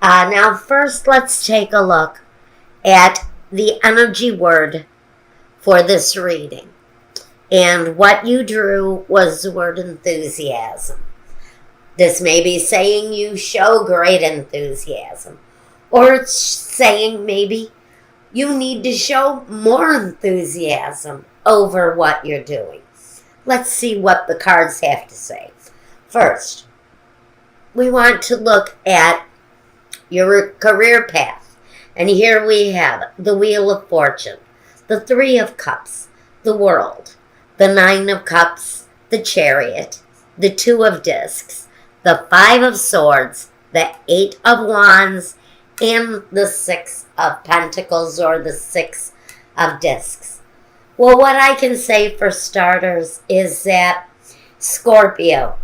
Now, first, let's take a look at the energy word for this reading. And what you drew was the word enthusiasm. This may be saying you show great enthusiasm, or it's saying maybe you need to show more enthusiasm over what you're doing. Let's see what the cards have to say. First, we want to look at your career path. And here we have the Wheel of Fortune, the Three of Cups, the World, the Nine of Cups, the Chariot, the Two of Discs, the Five of Swords, the Eight of Wands, and the Six of Pentacles, or the Six of Discs. Well, what I can say for starters is that Scorpio,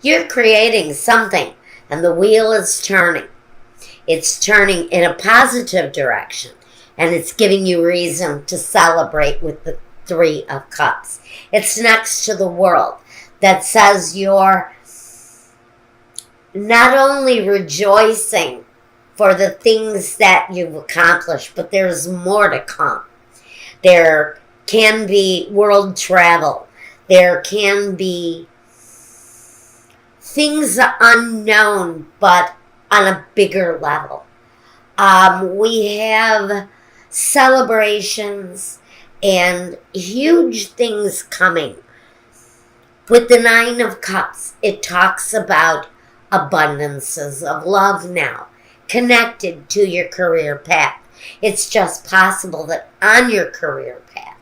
you're creating something, and the wheel is turning. It's turning in a positive direction, and it's giving you reason to celebrate with the Three of Cups. It's next to the World that says you're not only rejoicing for the things that you've accomplished, but there's more to come. There can be world travel. There can be things unknown, but on a bigger level. We have celebrations and huge things coming. With the Nine of Cups, it talks about abundances of love now, connected to your career path. It's just possible that on your career path,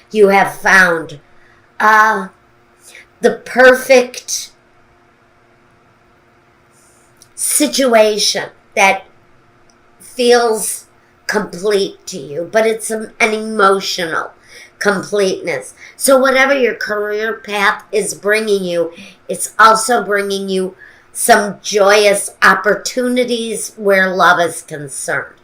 you have found the perfect situation that feels complete to you, but it's an emotional completeness. So whatever your career path is bringing you, it's also bringing you some joyous opportunities where love is concerned.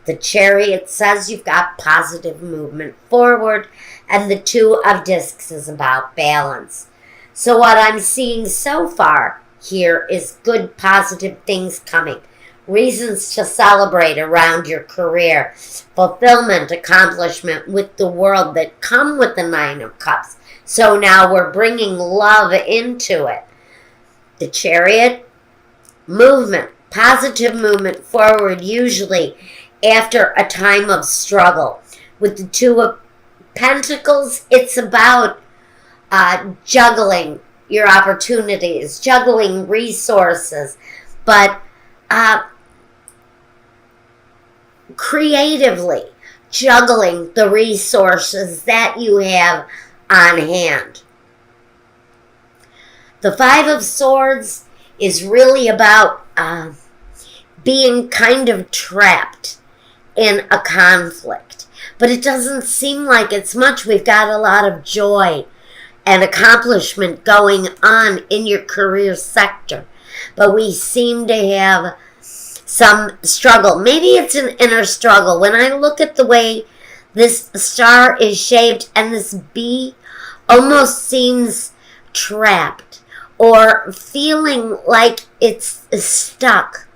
The Chariot says you've got positive movement forward, and the Two of Discs is about balance. So what I'm seeing so far here is good, positive things coming. Reasons to celebrate around your career. Fulfillment, accomplishment with the World that come with the Nine of Cups. So now we're bringing love into it. The Chariot, movement, positive movement forward, usually after a time of struggle. With the Two of Pentacles, it's about juggling your opportunities, juggling resources, but creatively juggling the resources that you have on hand. The Five of Swords is really about being kind of trapped in a conflict. But it doesn't seem like it's much. We've got a lot of joy and accomplishment going on in your career sector. But we seem to have some struggle. Maybe it's an inner struggle. When I look at the way this star is shaped, and this bee almost seems trapped or feeling like it's stuck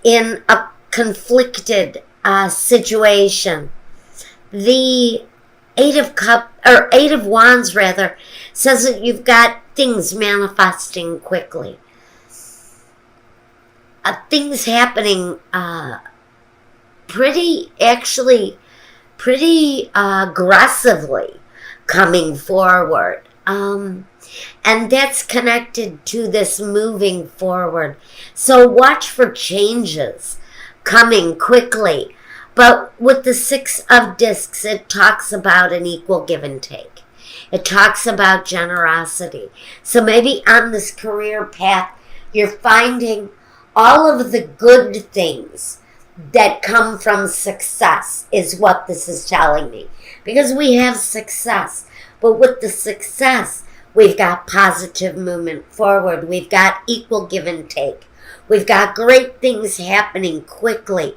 in a conflicted situation. The Eight of Wands rather says that you've got things manifesting quickly. Things happening pretty aggressively coming forward. And that's connected to this moving forward. So watch for changes coming quickly. But with the Six of Discs, it talks about an equal give and take. It talks about generosity. So maybe on this career path, you're finding all of the good things that come from success is what this is telling me. Because we have success. But with the success, we've got positive movement forward. We've got equal give and take. We've got great things happening quickly.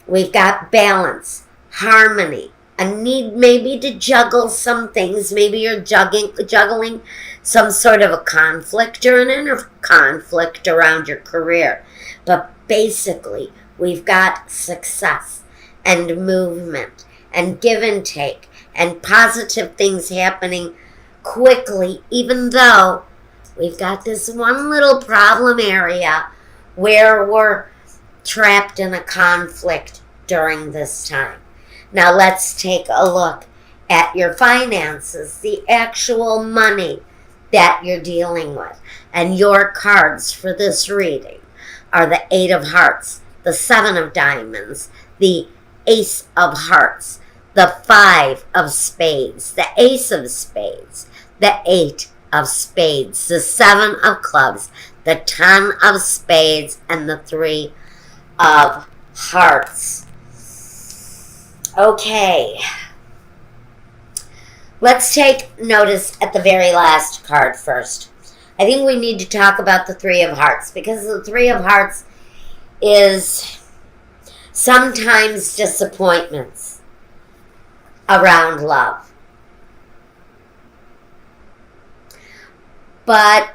We've got balance, harmony, a need maybe to juggle some things. Maybe you're juggling some sort of a conflict or an inner conflict around your career. But basically, we've got success and movement and give and take and positive things happening quickly, even though we've got this one little problem area where we're trapped in a conflict during this time. Now let's take a look at your finances, the actual money that you're dealing with. And your cards for this reading are the Eight of Hearts, the Seven of Diamonds, the Ace of Hearts, the Five of Spades, the Ace of Spades, the Eight of Spades, the Seven of Clubs, the Ten of Spades, and the Three of Hearts. Okay. Let's take notice at the very last card first. I think we need to talk about the Three of Hearts, because the Three of Hearts is sometimes disappointments around love. But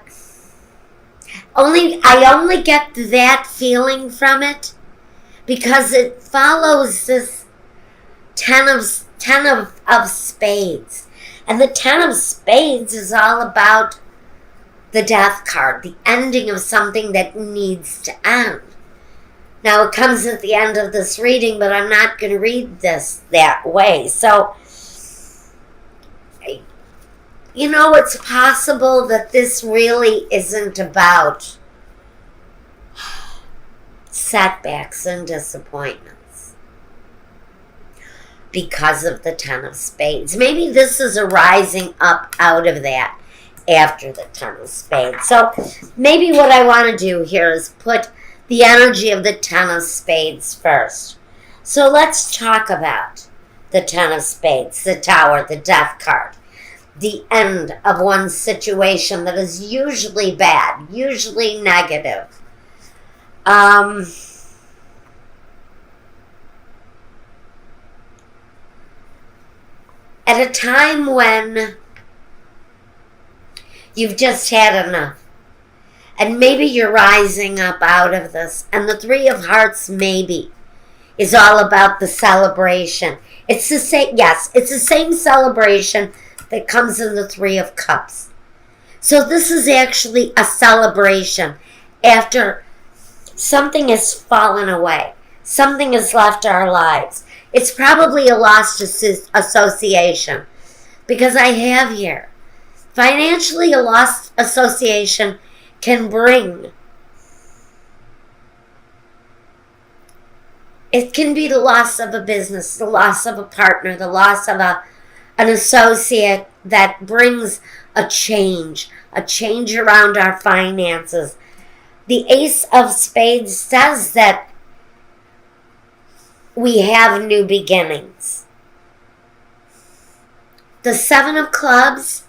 I only get that feeling from it because it follows this ten of spades. And the Ten of Spades is all about the Death card, the ending of something that needs to end. Now, it comes at the end of this reading, but I'm not going to read this that way. So, you know, it's possible that this really isn't about setbacks and disappointments because of the Ten of Spades. Maybe this is a rising up out of that after the Ten of Spades. So maybe what I want to do here is put the energy of the Ten of Spades first. So let's talk about the Ten of Spades, the Tower, the Death card. The end of one situation that is usually bad, usually negative. At a time when you've just had enough. And maybe you're rising up out of this. And the Three of Hearts maybe is all about the celebration. It's the same, yes, it's the same celebration that comes in the Three of Cups. So this is actually a celebration after something has fallen away. Something has left our lives. It's probably a lost association. Because I have here, financially a lost association can bring. It can be the loss of a business, the loss of a partner, the loss of an associate that brings a change around our finances. The Ace of Spades says that we have new beginnings. The Seven of Clubs,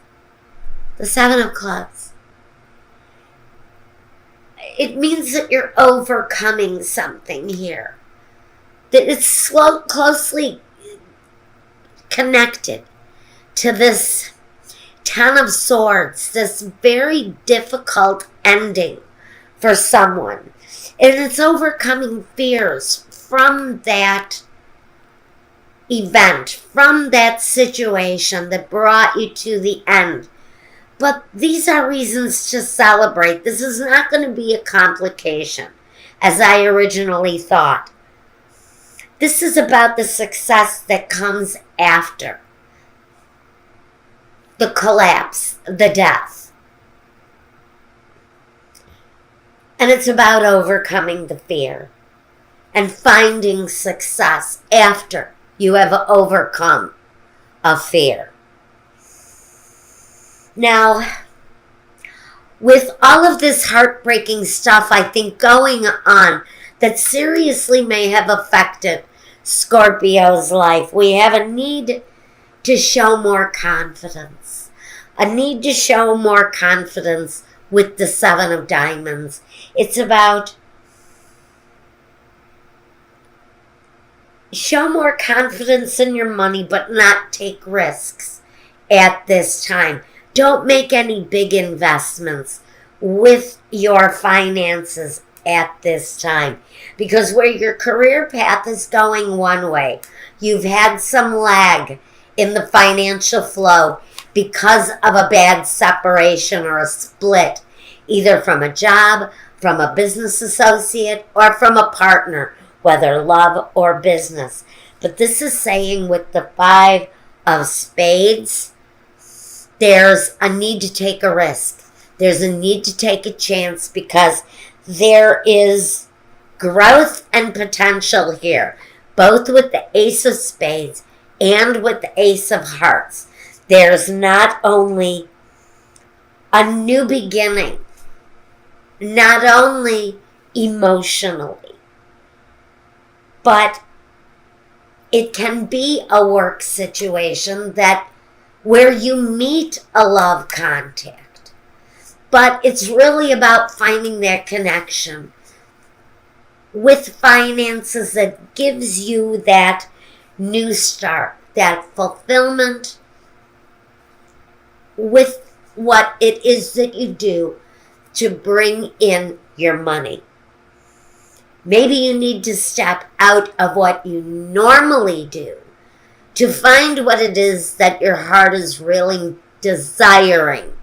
it means that you're overcoming something here. That it's closely connected to this Ten of Swords, this very difficult ending for someone. And it's overcoming fears from that event, from that situation that brought you to the end. But these are reasons to celebrate. This is not going to be a complication, as I originally thought. This is about the success that comes after the collapse, the death. And it's about overcoming the fear and finding success after you have overcome a fear. Now, with all of this heartbreaking stuff, I think, going on that seriously may have affected Scorpio's life, we have a need to show more confidence. A need to show more confidence with the Seven of Diamonds. It's about show more confidence in your money, but not take risks at this time. Don't make any big investments with your finances at this time, because where your career path is going one way, you've had some lag in the financial flow because of a bad separation or a split, either from a job, from a business associate, or from a partner, whether love or business. But this is saying with the Five of Spades, there's a need to take a risk. There's a need to take a chance, because there is growth and potential here, both with the Ace of Spades and with the Ace of Hearts. There's not only a new beginning, not only emotionally, but it can be a work situation that where you meet a love contact. But it's really about finding that connection with finances that gives you that new start, that fulfillment with what it is that you do to bring in your money. Maybe you need to step out of what you normally do to find what it is that your heart is really desiring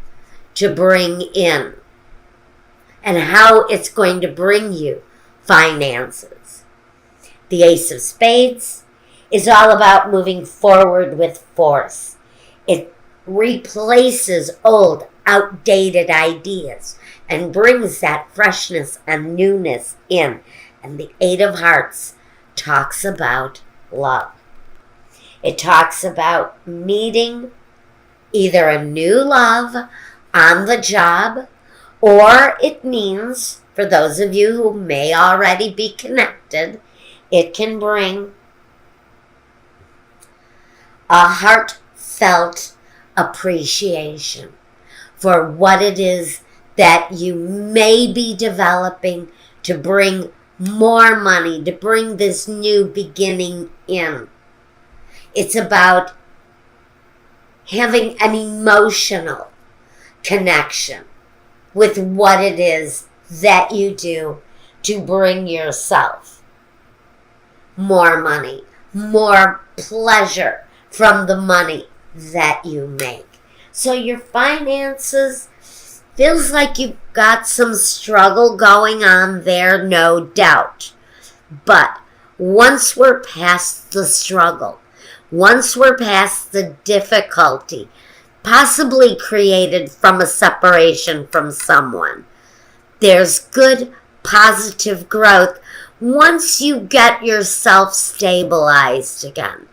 to bring in, and how it's going to bring you finances. The Ace of Spades is all about moving forward with force. It replaces old, outdated ideas and brings that freshness and newness in. And the Eight of Hearts talks about love. It talks about meeting either a new love on the job, or it means, for those of you who may already be connected, it can bring a heartfelt appreciation for what it is that you may be developing to bring more money, to bring this new beginning in. It's about having an emotional connection with what it is that you do to bring yourself more money, more pleasure from the money that you make. So your finances feels like you've got some struggle going on there, no doubt. But once we're past the struggle, once we're past the difficulty, possibly created from a separation from someone, there's good, positive growth once you get yourself stabilized again.